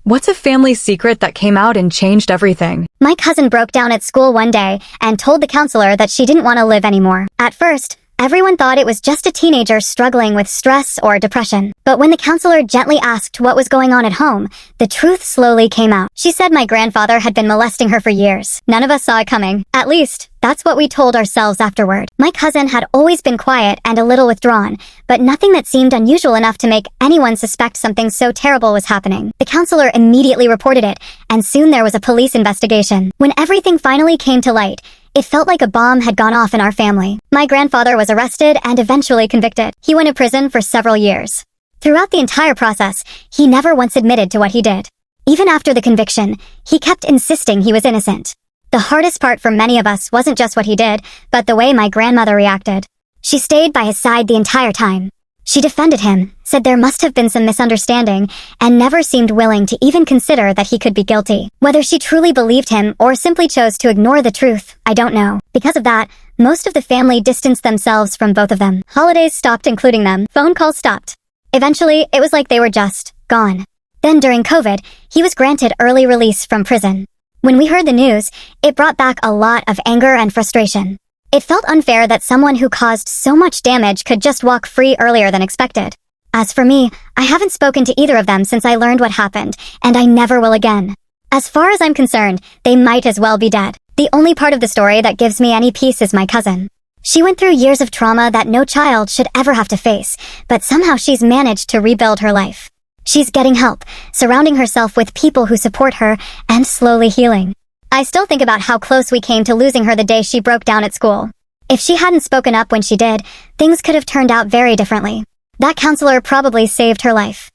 What's a family secret that came out and changed everything? My cousin broke down at school one day and told the counselor that she didn't want to live anymore. At first, everyone thought it was just a teenager struggling with stress or depression. But when the counselor gently asked what was going on at home, the truth slowly came out. She said my grandfather had been molesting her for years. None of us saw it coming. At least, that's what we told ourselves afterward. My cousin had always been quiet and a little withdrawn, but nothing that seemed unusual enough to make anyone suspect something so terrible was happening. The counselor immediately reported it, and soon there was a police investigation. When everything finally came to light, it felt like a bomb had gone off in our family. My grandfather was arrested and eventually convicted. He went to prison for several years. Throughout the entire process, he never once admitted to what he did. Even after the conviction, he kept insisting he was innocent. The hardest part for many of us wasn't just what he did, but the way my grandmother reacted. She stayed by his side the entire time. She defended him, said there must have been some misunderstanding, and never seemed willing to even consider that he could be guilty. Whether she truly believed him or simply chose to ignore the truth, I don't know. Because of that, most of the family distanced themselves from both of them. Holidays stopped including them. Phone calls stopped. Eventually, it was like they were just gone. Then during COVID, he was granted early release from prison. When we heard the news, it brought back a lot of anger and frustration. It felt unfair that someone who caused so much damage could just walk free earlier than expected. As for me, I haven't spoken to either of them since I learned what happened, and I never will again. As far as I'm concerned, they might as well be dead. The only part of the story that gives me any peace is my cousin. She went through years of trauma that no child should ever have to face, but somehow she's managed to rebuild her life. She's getting help, surrounding herself with people who support her, and slowly healing. I still think about how close we came to losing her the day she broke down at school. If she hadn't spoken up when she did, things could have turned out very differently. That counselor probably saved her life.